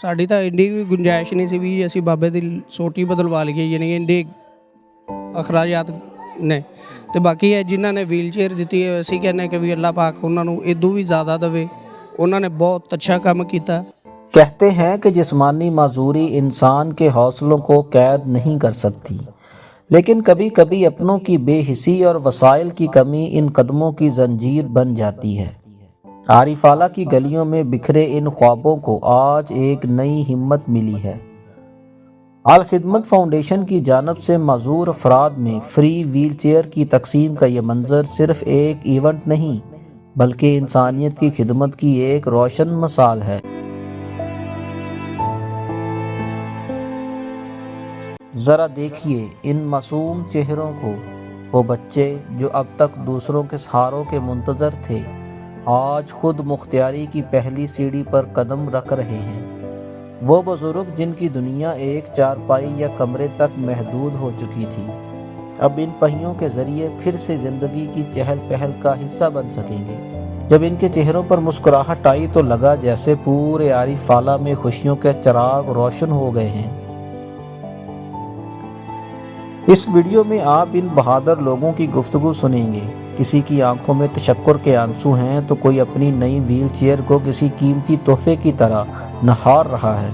ਸਾਡੀ ਤਾਂ ਇੰਨੀ ਵੀ ਗੁੰਜਾਇਸ਼ ਨਹੀਂ ਸੀ ਵੀ ਅਸੀਂ ਬਾਬੇ ਦੀ ਸੋਟੀ ਬਦਲਵਾ ਲਈਏ, ਯਾਨੀ ਕਿ ਇੰਨੇ ਅਖਰਾਜਾਤ ਨੇ। ਤੇ ਬਾਕੀ ਹੈ ਜਿਨ੍ਹਾਂ ਨੇ ਵੀਲ ਚੇਅਰ ਦਿੱਤੀ ਹੈ, ਅਸੀਂ ਕਹਿੰਦੇ ਕਿ ਵੀ ਅੱਲਾਹ ਪਾਕ ਉਹਨਾਂ ਨੂੰ ਇਦੋਂ ਵੀ ਜ਼ਿਆਦਾ ਦੇਵੇ। ਉਹਨਾਂ ਨੇ ਬਹੁਤ ਅੱਛਾ ਕੰਮ ਕੀਤਾ। कहते हैं कि जिस्मानी माजूरी इंसान के हौसलों को कैद नहीं कर सकती, लेकिन कभी कभी अपनों की बेहिसी और वसाइल की कमी इन कदमों की जंजीर बन जाती है। आरिफाला की गलियों में बिखरे इन ख्वाबों को आज एक नई हिम्मत मिली है। अल खिदमत फाउंडेशन की जानब से माजूर अफराद में फ्री व्हील चेयर की तकसीम का यह मंजर सिर्फ एक इवेंट नहीं, बल्कि इंसानियत की खिदमत की एक रोशन मिसाल है। ज़रा देखिए इन मासूम चेहरों को। वो बच्चे जो अब तक दूसरों के सहारों के मुंतज़र थे, आज खुद मुख्तियारी की पहली सीढ़ी पर कदम रख रहे हैं। वो बुज़ुर्ग जिनकी दुनिया एक चारपाई या कमरे तक महदूद हो चुकी थी, अब इन पहियों के ज़रिए फिर से ज़िंदगी की चहल पहल का हिस्सा बन सकेंगे। जब इनके चेहरों पर मुस्कुराहट आई तो लगा जैसे पूरे आरिफाला में खुशियों के चिराग रोशन हो गए हैं। इस वीडियो में आप इन बहादुर लोगों की गुफ्तगू सुनेंगे। किसी की आंखों में तशक्कुर के आंसू हैं तो कोई अपनी नई व्हील चेयर को किसी कीमती तोहफे की तरह नहार रहा है।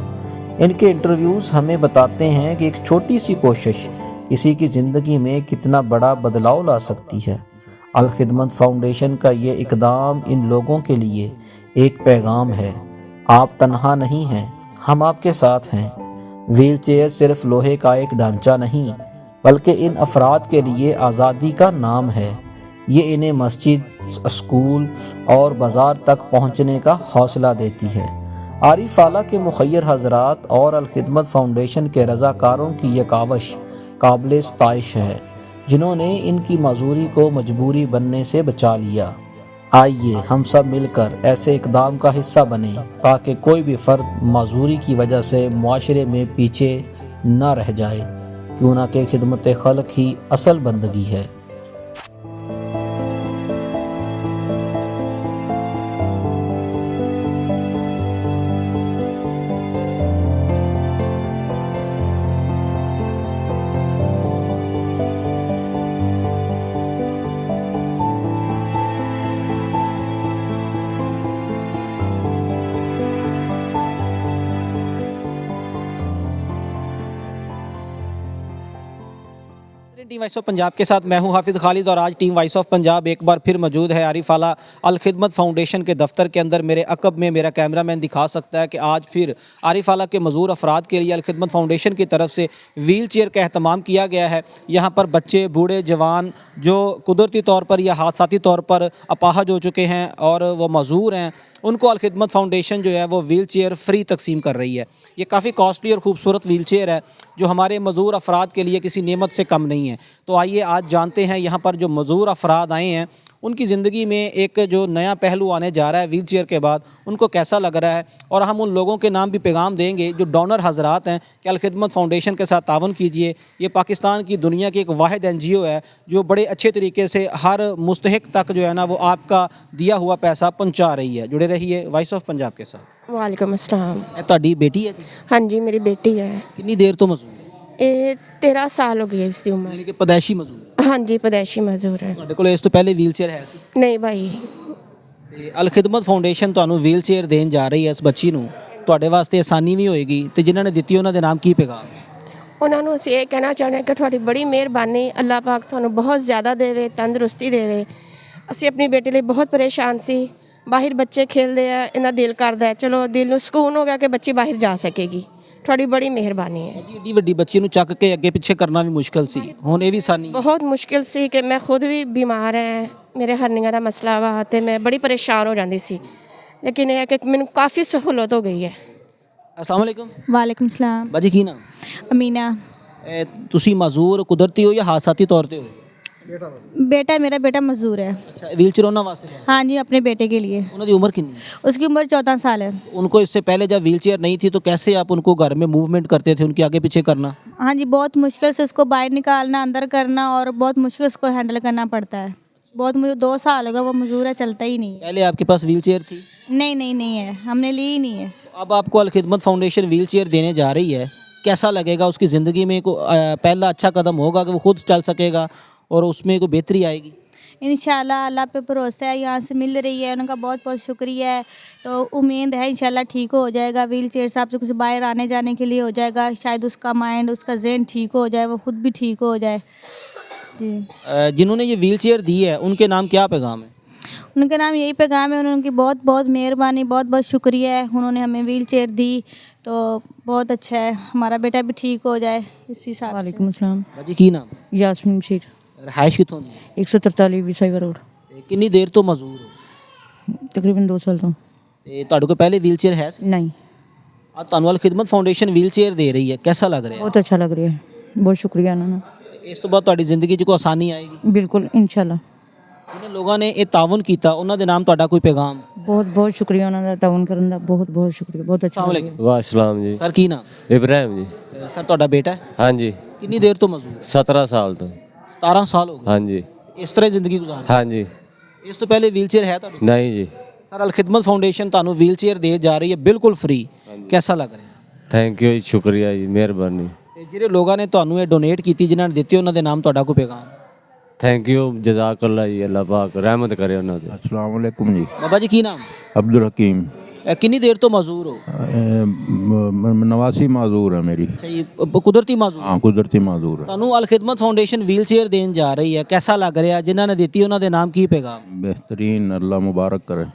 इनके इंटरव्यूज़ हमें बताते हैं कि एक छोटी सी कोशिश किसी की ज़िंदगी में कितना बड़ा बदलाव ला सकती है। अल खिदमत फाउंडेशन का ये इकदाम इन लोगों के लिए एक पैगाम है। आप तन्हा नहीं हैं, हम आपके साथ हैं। व्हील चेयर सिर्फ लोहे का एक ढांचा नहीं, बल्कि इन अफराद के लिए आज़ादी का नाम है। ये इन्हें मस्जिद, स्कूल और बाज़ार तक पहुँचने का हौसला देती है। आरिफाला के मुखय्यर हजरात और अल खिदमत फाउंडेशन के रज़ाकारों की यह कावश काबिल सताइश है, जिन्होंने इनकी माजूरी को मजबूरी बनने से बचा लिया। आइए हम सब मिलकर ऐसे इकदाम का हिस्सा बने ताकि कोई भी फ़र्द माजूरी की वजह से मुआशरे में पीछे न रह जाए, क्यों ना कि खिदमत खल्क ही असल बंदगी है। टीम वॉइस ऑफ पंजाब के साथ मैं हूं हाफिज़ खालिद और आज टीम वॉइस ऑफ पंजाब एक बार फिर मौजूद है आरिफाला अल खिदमत फाउंडेशन के दफ्तर के अंदर। मेरे अकब में मेरा कैमरामैन दिखा सकता है कि आज फिर आरिफाला के मजूर अफराद के लिए अल खिदमत फाउंडेशन की तरफ से व्हील चेयर का अहतमाम किया गया है। यहाँ पर बच्चे, बूढ़े, जवान जो कुदरती तौर पर या हादसाती तौर पर अपाहज हो चुके हैं और वो मजूर हैं, उनको अल खिदमत फाउंडेशन जो है वो व्हील चेयर फ्री तकसीम कर रही है। ये काफ़ी कॉस्टली और ख़ूबसूरत व्हील चेयर है जो हमारे मजूर अफराद के लिए किसी नेमत से कम नहीं है। तो आइए आज जानते हैं यहाँ पर जो मजूर अफराद आए हैं उनकी ज़िंदगी में एक जो नया पहलू आने जा रहा है व्हील चेयर के बाद, उनको कैसा लग रहा है। और हम उन लोगों के नाम भी पैगाम देंगे जो डोनर हजरात हैं कि अल खिदमत फाउंडेशन के साथ तावन कीजिए। ये पाकिस्तान की दुनिया की एक वाहिद NGO है जो बड़े अच्छे तरीके से हर मुस्तहिक तक जो है ना वो आपका दिया हुआ पैसा पहुँचा रही है। जुड़े रहिए वॉइस ऑफ पंजाब के साथ। वालेकुम अस्सलाम। ਤੁਹਾਡੀ बेटी है जी? हाँ जी मेरी बेटी है। कितनी देर तो मजूर है? ये 13 साल हो गई इसकी उम्र। यानी कि पैदाइशी मजूर? हाँ जी पैदाइशी मजदूर है। ਤੁਹਾਡੇ ਕੋਲ ਇਸ ਤੋਂ ਪਹਿਲੇ ਵੀਲ ਚੇਅਰ ਹੈ ਸੀ? नहीं भाई। ਤੇ ਅਲ ਖਿਦਮਤ ਫਾਊਂਡੇਸ਼ਨ ਤੁਹਾਨੂੰ ਵੀਲ ਚੇਅਰ ਦੇਣ ਜਾ ਰਹੀ ਹੈ ਇਸ ਬੱਚੀ ਨੂੰ, ਤੁਹਾਡੇ ਵਾਸਤੇ ਆਸਾਨੀ ਵੀ ਹੋਏਗੀ ਤੇ ਜਿਨ੍ਹਾਂ ਨੇ ਦਿੱਤੀ ਉਹਨਾਂ ਦੇ ਨਾਮ ਕੀ ਪੈਗਾਮ? ਉਹਨਾਂ ਨੂੰ ਅਸੀਂ ਇਹ ਕਹਿਣਾ ਚਾਹੁੰਦੇ ਹਾਂ ਕਿ ਤੁਹਾਡੀ ਬੜੀ ਮਿਹਰਬਾਨੀ, ਅੱਲਾਹ ਪਾਕ ਤੁਹਾਨੂੰ ਬਹੁਤ ਜ਼ਿਆਦਾ ਦੇਵੇ, ਤੰਦਰੁਸਤੀ ਦੇਵੇ। ਅਸੀਂ ਆਪਣੀ ਬੇਟੀ ਲਈ ਬਹੁਤ ਪਰੇਸ਼ਾਨ ਸੀ। ਬਾਹਰ ਬੱਚੇ ਖੇਡਦੇ ਆ, ਇਹਨਾਂ ਦਿਲ ਕਰਦਾ ਹੈ, ਚਲੋ ਦਿਲ ਨੂੰ ਸਕੂਨ ਹੋ ਗਿਆ ਕਿ ਬੱਚੀ ਬਾਹਰ ਜਾ ਸਕੇਗੀ। ਤੁਹਾਡੀ ਬੜੀ ਮਿਹਰਬਾਨੀ ਹੈ ਜੀ। ਏਡੀ ਵੱਡੀ ਬੱਚੀ ਨੂੰ ਚੱਕ ਕੇ ਅੱਗੇ ਪਿੱਛੇ ਕਰਨਾ ਵੀ ਮੁਸ਼ਕਲ ਸੀ, ਹੁਣ ਇਹ ਵੀ ਆਸਾਨੀ? ਬਹੁਤ ਮੁਸ਼ਕਿਲ ਸੀ ਕਿ ਮੈਂ ਖੁਦ ਵੀ ਬਿਮਾਰ ਹਾਂ, ਮੇਰੇ ਹਰਨੀਆਂ ਦਾ ਮਸਲਾ ਵਾ ਤੇ ਮੈਂ ਬੜੀ ਪਰੇਸ਼ਾਨ ਹੋ ਜਾਂਦੀ ਸੀ, ਲੇਕਿਨ ਇਹ ਹੈ ਕਿ ਮੈਨੂੰ ਕਾਫੀ ਸਹੂਲਤ ਹੋ ਗਈ ਹੈ। अस्सलाम वालेकुम। वालेकुम सलाम। बाजी की नाम? अमीना। ਤੁਸੀਂ ਮਾਜ਼ੂਰ ਕੁਦਰਤੀ ਹੋ ਜਾਂ ਹਾਦਸਾਤੀ ਤੌਰ ਤੇ ਹੋ? बेटा मेरा बेटा मजदूर है। अच्छा, व्हील चेयर ਉਹਨਾਂ ਵਾਸਤੇ ਲਿਆ? हाँ जी अपने बेटे के लिए। ਉਹਨਾਂ ਦੀ ਉਮਰ ਕਿੰਨੀ है? उसकी उम्र 14 साल है। उनको इससे पहले जब व्हील चेयर नहीं थी तो कैसे आप उनको घर में मूवमेंट करते थे, उनके आगे पीछे करना? हाँ जी बहुत मुश्किल से उसको बाहर निकालना, अंदर करना और बहुत मुश्किल से उसको हैंडल करना पड़ता है। बहुत मुझे 2 साल हो गए वो मजदूर है, चलता ही नहीं है। पहले आपके पास व्हील चेयर थी? नहीं नहीं नहीं है, हमने ली ही नहीं है। अब आपको अल खिदमत फाउंडेशन व्हील चेयर देने जा रही है, कैसा लगेगा? उसकी ज़िंदगी में पहला अच्छा कदम होगा कि वो खुद चल सकेगा और उसमें कोई बेहतरी आएगी? इंशाल्लाह अल्लाह पे भरोसा है, यहाँ से मिल रही है, उनका बहुत बहुत शुक्रिया है। तो उम्मीद है इंशाल्लाह ठीक हो जाएगा, व्हील चेयर साहब से कुछ बाहर आने जाने के लिए हो जाएगा, शायद उसका माइंड उसका जहन ठीक हो जाए, वो खुद भी ठीक हो जाए जी। जिन्होंने ये व्हील चेयर दी है उनके नाम क्या पैगाम है? उनके नाम यही पैगाम है, उनकी बहुत बहुत मेहरबानी, बहुत बहुत शुक्रिया है, उन्होंने हमें व्हील चेयर दी तो बहुत अच्छा है, हमारा बेटा भी ठीक हो जाए इस हिसाब से। वालेकुम अस्सलाम। भाजी की नाम? यास्मीन मशीर, रहायश कितों दी? 143 विसाइवर रोड, कितनी देर तो मजदूर हो? तकरीबन 2 साल तो ਤੇ ਤੁਹਾਡੇ ਕੋਲ ਪਹਿਲੇ ਵੀਲ ਚੇਅਰ ਹੈ ਸੀ? नहीं। ਆ ਤੁਹਾਨੂੰ ਅਲ ਖਿਦਮਤ ਫਾਊਂਡੇਸ਼ਨ ਵੀਲ ਚੇਅਰ ਦੇ ਰਹੀ ਹੈ, कैसा लग रहा बहुत अच्छा लग रहा है, बहुत शुक्रिया उन्होंने, ਹੈ? ਇਸ ਤੋਂ ਬਾਅਦ ਤੁਹਾਡੀ ਜ਼ਿੰਦਗੀ 'ਚ ਕੋਈ ਆਸਾਨੀ ਆਏਗੀ? बिल्कुल इंशाल्लाह। ਜਿਹਨਾਂ ਲੋਕਾਂ ਨੇ ਇਹ ਤਾਵਨ ਕੀਤਾ ਉਹਨਾਂ ਦੇ ਨਾਮ ਤੁਹਾਡਾ ਕੋਈ ਪੈਗਾਮ? बहुत बहुत शुक्रिया उन्होंने ताउन करने का, बहुत बहुत शुक्रिया, बहुत अच्छा अस्सलाम लगा। वालेकुम। वाह सलाम जी। ਸਰ ਕੀ ਨਾਮ? इब्राहिम जी। ਸਰ ਤੁਹਾਡਾ ਬੇਟਾ ਹੈ? हाँ जी। ਕਿੰਨੀ ਦੇਰ ਤੋਂ ਮਜ਼ਦੂਰ? 17 साल तो। 17 ਸਾਲ ਹੋ ਗਏ हाँ जी। ਇਸ ਤਰ੍ਹਾਂ ਹੀ ਜ਼ਿੰਦਗੀ ਗੁਜ਼ਾਰ हाँ जी। ਰਹੀ। ਇਸ ਤੋਂ ਪਹਿਲੇ ਵੀਲ ਚੇਅਰ ਹੈ ਤੁਹਾਡੇ? नहीं जी। ਸਰ ਅਲ ਖਿਦਮਤ ਫਾਊਂਡੇਸ਼ਨ ਤੁਹਾਨੂੰ ਵੀਲ ਚੇਅਰ ਦੇ ਜਾ ਰਹੀ ਹੈ ਬਿਲਕੁਲ ਫ੍ਰੀ, कैसा ਲੱਗ ਰਿਹਾ? थैंक यू, शुक्रिया जी, मेहरबानी। ਤੇ ਜਿਹੜੇ ਲੋਕਾਂ ਨੇ ਤੁਹਾਨੂੰ ਇਹ ਡੋਨੇਟ ਕੀਤੀ, ਜਿਨ੍ਹਾਂ ਨੇ ਦਿੱਤੀ, ਉਹਨਾਂ ਦੇ ਨਾਮ ਤੁਹਾਡਾ ਕੋਈ ਪੈਗਾਮ? थैंक यू, जज़ाकल्लाह जी, अल्लाह पाक रहमत करे उन्होंने ते। अस्सलाम वालेकुम जी। ਬਾਬਾ ਜੀ ਕੀ ਨਾਮ? अब्दुल हकीम। ਕਿੰਨੀ ਦੇਰ ਤੋਂ ਮਜ਼ਦੂਰ ਹੋ? नवासी माजूर है मेरी। ਅੱਛਾ ਜੀ, ਕੁਦਰਤੀ ਮਜ਼ਦੂਰ? हाँ कुदरती माजूर है। ਤੁਹਾਨੂੰ ਅਲ ਖਿਦਮਤ ਫਾਊਂਡੇਸ਼ਨ ਵੀਲ ਚੇਅਰ ਦੇਣ ਜਾ ਰਹੀ ਹੈ, कैसा ਲੱਗ ਰਿਹਾ? ਜਿਨ੍ਹਾਂ ਨੇ ਦਿੱਤੀ ਉਹਨਾਂ ਦੇ ਨਾਮ ਕੀ ਪੈਗਾਮ? बेहतरीन, अल्लाह मुबारक करे,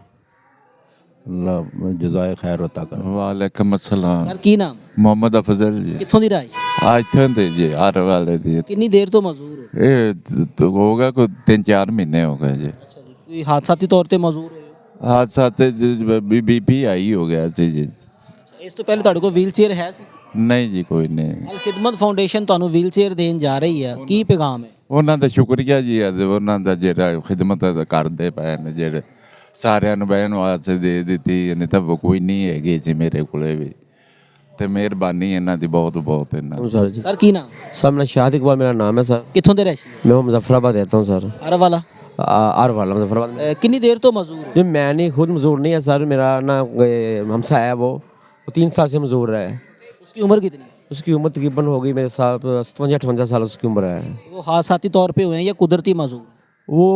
अल्लाह जजाए खैर अता करे। वालेकुम अस्सलाम। ਸਰ ਕੀ ਨਾਮ? मोहम्मद अफजल जी। ਕਿੱਥੋਂ ਦੀ ਰਾਜ? आज थे जी हर वाले दी ਕਿੰਨੀ ਦੇਰ ਤੋਂ ਮਜ਼ਦੂਰ ਹੋ? ये तो होगा कोई 3-4 महीने हो गए जी। ਅੱਛਾ ਜੀ, ਕੋਈ ਹਾਦਸਾਤੀ ਤੌਰ ਤੇ ਮਜ਼ਦੂਰ ਹੋਏ ਹੋ? आज साथ बीपी आई हो गया जी जी। ਇਸ ਤੋਂ ਪਹਿਲੇ ਤੁਹਾਡੇ ਕੋਲ ਵੀਲ ਚੇਅਰ ਹੈ ਸੀ? नहीं जी कोई नहीं। ਅਲ ਖਿਦਮਤ ਫਾਊਂਡੇਸ਼ਨ ਤੁਹਾਨੂੰ ਵੀਲ ਚੇਅਰ ਦੇਣ ਜਾ ਰਹੀ ਹੈ, ਕੀ ਪੈਗਾਮ ਹੈ? ਉਹਨਾਂ ਦਾ ਸ਼ੁਕਰੀਆ ਜੀ, ਉਹਨਾਂ ਦਾ ਜਿਹੜਾ ਖਿਦਮਤ ਕਰਦੇ ਪਏ ਨੇ, ਜਿਹੜੇ ਸਾਰਿਆਂ ਨੂੰ ਬਹਿਣ ਵਾਸਤੇ ਦੇ ਦਿੱਤੀ, ਨਹੀਂ ਤਾਂ ਕੋਈ ਨਹੀਂ ਹੈਗੀ ਜੀ ਮੇਰੇ ਕੋਲੇ ਵੀ, ਤੇ ਮਿਹਰਬਾਨੀ ਇਹਨਾਂ ਦੀ ਬਹੁਤ ਬਹੁਤ ਇਹਨਾਂ ਦੀ। सर जी। ਸਰ ਕੀ ਨਾਮ? सर मैं शाहिद इकबाल मेरा नाम है सर। ਕਿੱਥੋਂ ਦੇ ਰਹਿਸ਼ੀ? मैं मुजफ्फराबाद रहता हूँ सर। ਹਰ ਵਾਲਾ? आर वाला मुजफ्फराबाद में। ਕਿੰਨੀ ਦੇਰ ਤੋਂ ਮਜ਼ਦੂਰ ਹੋ? जी मैं नहीं, खुद मजदूर नहीं है सर, मेरा ना हमसा है, वो 3 साल से मजदूर है। उसकी उम्र कितनी? उसकी उम्र तकरीबन होगी मेरे साथ 57-58 साल उसकी उम्र है। वो हादसाती तौर पे हुए हैं या कुदरती मजदूर? वो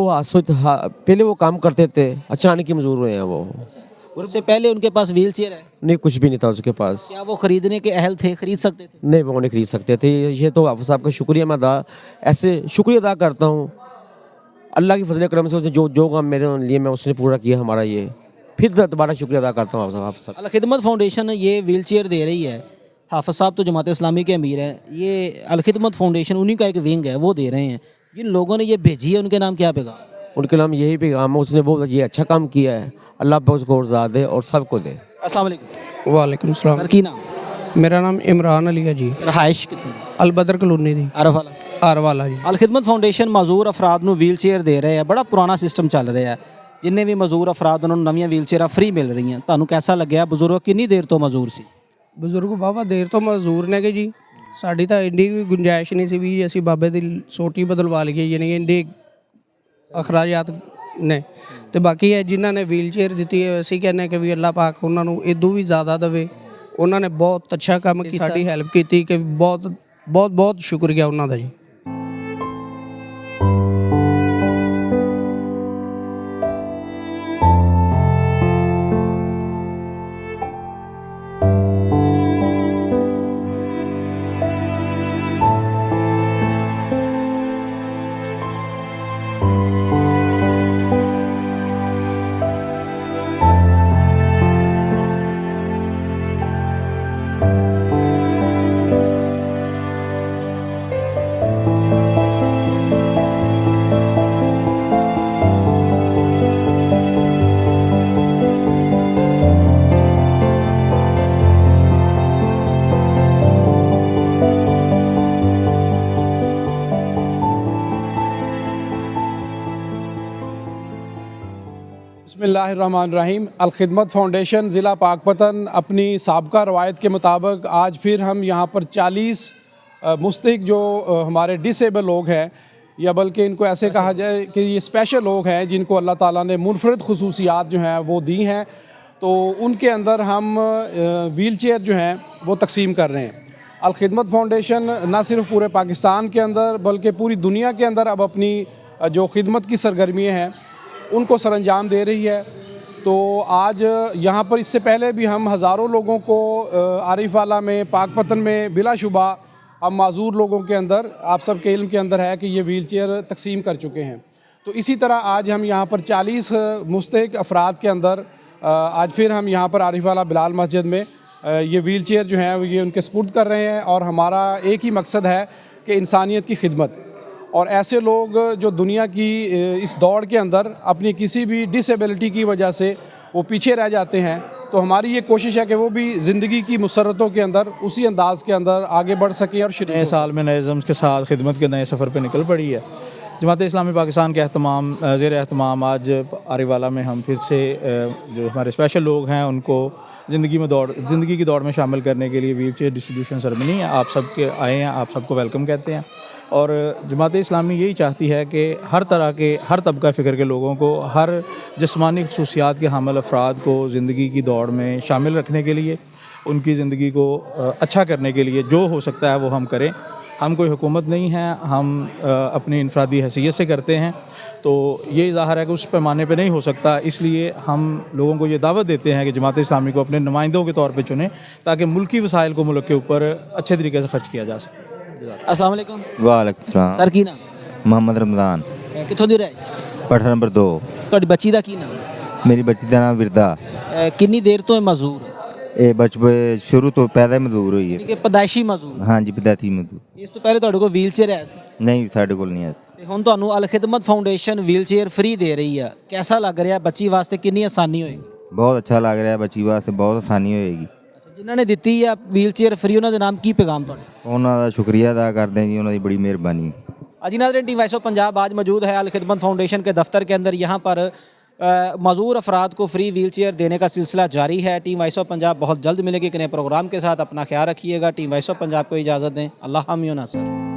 पहले वो काम करते थे, अचानक ही मजदूर हुए हैं वो। उससे पहले उनके पास व्हील चेयर है? नहीं, कुछ भी नहीं था उसके पास। क्या वो खरीदने के अहल थे, खरीद सकते थे? नहीं, वो नहीं खरीद सकते थे। ये तो आप साहब का शुक्रिया मैं ऐसे शुक्रिया अदा करता हूँ अल्लाह की फजल करम से, उसने जो काम मेरे लिए मैं उसने पूरा किया हमारा, ये फिर दोबारा शुक्रिया अदा करता हूँ आप सब। अल खिदमत फाउंडेशन ये व्हील चेयर दे रही है, हाफिज साहब तो जमात इस्लामी के अमीर हैं, ये अल खिदमत फाउंडेशन उन्हीं का एक विंग है, वो दे रहे हैं। जिन लोगों ने ये भेजी है उनके नाम क्या पैगाम? उनके नाम यही पैगाम है, उसने बहुत ये अच्छा काम किया है, अल्लाह पर उसको और दे और सबको दे। अस्सलाम वालेकुम। वालेकुम सलाम। सर की नाम? ਮੇਰਾ ਨਾਮ ਇਮਰਾਨ ਅਲੀ ਹੈ ਜੀ। रहायश कितनी? ਅਲਬਦਰ ਕਲੋਨੀ ਦੀ अरफ वाला? ਆਰ ਵਾਲਾ ਜੀ। ਅਲ ਖਿਦਮਤ ਫਾਊਂਡੇਸ਼ਨ ਮਜ਼ਦੂਰ ਅਫਰਾਦ ਨੂੰ ਵੀਲ ਚੇਅਰ ਦੇ ਰਹੇ ਆ, ਬੜਾ ਪੁਰਾਣਾ ਸਿਸਟਮ ਚੱਲ ਰਿਹਾ ਹੈ। ਜਿੰਨੇ ਵੀ ਮਜ਼ਦੂਰ ਅਫਰਾਦ ਉਹਨਾਂ ਨੂੰ ਨਵੀਆਂ ਵੀਲ ਚੇਅਰਾਂ ਫ੍ਰੀ ਮਿਲ ਰਹੀਆਂ। ਤੁਹਾਨੂੰ ਕਿਹਦਾ ਲੱਗਿਆ? ਬਜ਼ੁਰਗ ਕਿੰਨੀ ਦੇਰ ਤੋਂ ਮਜ਼ਦੂਰ ਸੀ? ਬਜ਼ੁਰਗ ਵਾਹਵਾ ਦੇਰ ਤੋਂ ਮਜ਼ਦੂਰ ਨੇਗੇ ਜੀ। ਸਾਡੀ ਤਾਂ ਇੰਨੀ ਵੀ ਗੁੰਜਾਇਸ਼ ਨਹੀਂ ਸੀ ਵੀ ਅਸੀਂ ਬਾਬੇ ਦੀ ਸੋਟੀ ਬਦਲਵਾ ਲਈਏ, ਯਾਨੀ ਕਿ ਇੰਨੇ ਅਖਰਾਜਾਤ ਨੇ। ਤੇ ਬਾਕੀ ਹੈ ਜਿਨ੍ਹਾਂ ਨੇ ਵੀਲ ਚੇਅਰ ਦਿੱਤੀ ਹੈ, ਅਸੀਂ ਕਹਿੰਦੇ ਕਿ ਵੀ ਅੱਲਾਹ ਪਾਕ ਉਹਨਾਂ ਨੂੰ ਇਦੋਂ ਵੀ ਜ਼ਿਆਦਾ ਦੇਵੇ। ਉਹਨਾਂ ਨੇ ਬਹੁਤ ਅੱਛਾ ਕੰਮ ਕੀਤਾ, ਸਾਡੀ ਹੈਲਪ ਕੀਤੀ, ਕਿ ਬਹੁਤ ਬਹੁਤ ਬਹੁਤ ਸ਼ੁਕਰੀਆ ਉਹਨਾਂ ਦਾ ਜੀ। बिस्मिल्लाहिर्रहमानिर्रहीम। अल खिदमत फ़ाउंडेशन ज़िला पाकपतन अपनी साबका रवायत के मुताबिक आज फिर हम यहाँ पर 40 मुस्तहिक जो हमारे डिसेबल लोग हैं, या बल्कि इनको ऐसे कहा जाए कि ये स्पेशल लोग हैं जिनको अल्लाह ताला ने मुनफरद खुसूसियात जो हैं वो दी हैं, तो उनके अंदर हम व्हील चेयर जो हैं वो तकसीम कर रहे हैं। अल खिदमत फाउंडेशन न सिर्फ पूरे पाकिस्तान के अंदर बल्कि पूरी दुनिया के अंदर अब अपनी जो खिदमत की सरगर्मियाँ हैं उनको सरअंजाम दे रही है। तो आज यहाँ पर इससे पहले भी हम हज़ारों लोगों को आरिफ वाला में, पाकपतन में बिलाशुबा हम माजूर लोगों के अंदर, आप सब के इल्म के अंदर है कि ये व्हील चेयर तकसीम कर चुके हैं। तो इसी तरह आज हम यहाँ पर 40 मुस्तहिक अफराद के अंदर आज फिर हम यहाँ पर आरिफ वाला बिलाल मस्जिद में ये व्हील चेयर जो है ये उनके सपुर्द कर रहे हैं। और हमारा एक ही मकसद है कि इंसानियत की खिदमत, और ऐसे लोग जो दुनिया की इस दौड़ के अंदर अपनी किसी भी डिसेबिलिटी की वजह से वो पीछे रह जाते हैं, तो हमारी ये कोशिश है कि वो भी ज़िंदगी की मुसरतों के अंदर उसी अंदाज़ के अंदर आगे बढ़ सकें और नए साल में नए इज़्म के साथ खिदमत के नए सफ़र पर निकल पड़ी है। जमात इस्लामी पाकिस्तान के अहतमाम ज़ेर अहतमाम आज आरिफ वाला में हम फिर से जो हमारे स्पेशल लोग हैं उनको ज़िंदगी की दौड़ में शामिल करने के लिए व्हील चेयर डिस्ट्रीब्यूशन सेरेमनी है। आप सबके आए हैं, आप सबको वेलकम कहते हैं। और जमात इस्लामी यही चाहती है कि हर तरह के, हर तबका फ़िक्र के लोगों को, हर जिस्मानी खसूसियात के हामिल अफराद को ज़िंदगी की दौड़ में शामिल रखने के लिए, उनकी ज़िंदगी को अच्छा करने के लिए जो हो सकता है वो हम करें। हम कोई हुकूमत नहीं है, हम अपनी इनफरादी हैसियत से करते हैं, तो ये ज़ाहिर है कि उस पैमाने पे नहीं हो सकता। इसलिए हम लोगों को ये दावत देते हैं कि जमात इस्लामी को अपने नुमाइंदों के तौर पे चुनें ताकि मुल्की वसाइल को मुल्क के ऊपर अच्छे तरीके से खर्च किया जा सके। अस्सलाम वालेकुम। वालेकुम सलाम। सर की नाम? मोहम्मद रमज़ान। कित्थों दी रहाइश? पठा नंबर 2। ਤੁਹਾਡੀ ਬੱਚੀ ਦਾ ਕੀ ਨਾਮ? मेरी बच्ची का नाम विरदा। किन्नी देर तो मजदूर? ये बचपन शुरू तो पैदा मजदूर हुई है। ठीक है, पैदाइशी मजदूर। हाँ जी, पैदाइशी मजदूर। ਇਸ ਤੋਂ ਪਹਿਲੇ ਤੁਹਾਡੇ ਕੋਲ ਵੀਲ ਚੇਅਰ ਹੈ ਸੀ? नहीं साढ़े को नहीं है। ਤੇ ਹੁਣ ਤੁਹਾਨੂੰ ਅਲ ਖਿਦਮਤ ਫਾਊਂਡੇਸ਼ਨ ਵੀਲ ਚੇਅਰ ਫ੍ਰੀ ਦੇ ਰਹੀ ਆ, कैसा ਲੱਗ ਰਿਹਾ? ਬੱਚੀ ਵਾਸਤੇ ਕਿੰਨੀ ਆਸਾਨੀ ਹੋਏਗੀ? बहुत अच्छा लग रहा है, बच्ची वास्ते बहुत आसानी होएगी। ਜਿਨ੍ਹਾਂ ਨੇ ਦਿੱਤੀ ਆ ਵੀਲ ਚੇਅਰ ਫ੍ਰੀ, ਉਹਨਾਂ ਦੇ ਨਾਮ ਕੀ ਪੈगाम ਤੁਹਾਡਾ? ਉਹਨਾਂ ਦਾ ਸ਼ੁਕਰੀਆ अदा करते हैं जी, उन्होंने बड़ी मेहरबानी। अजी नाज़रीन, टीम वॉइस ऑफ पंजाब आज मौजूद है अल खिदमत फाउंडेशन के दफ्तर के अंदर। यहाँ पर मजूर अफराद को फ्री व्हील चेयर देने का सिलसिला जारी है। टीम वॉइस ऑफ पंजाब बहुत जल्द मिलेगी एक नए प्रोग्राम के साथ। अपना ख्याल रखिएगा। टीम वॉइस ऑफ पंजाब को इजाज़त दें। अल्लाह हम नासर।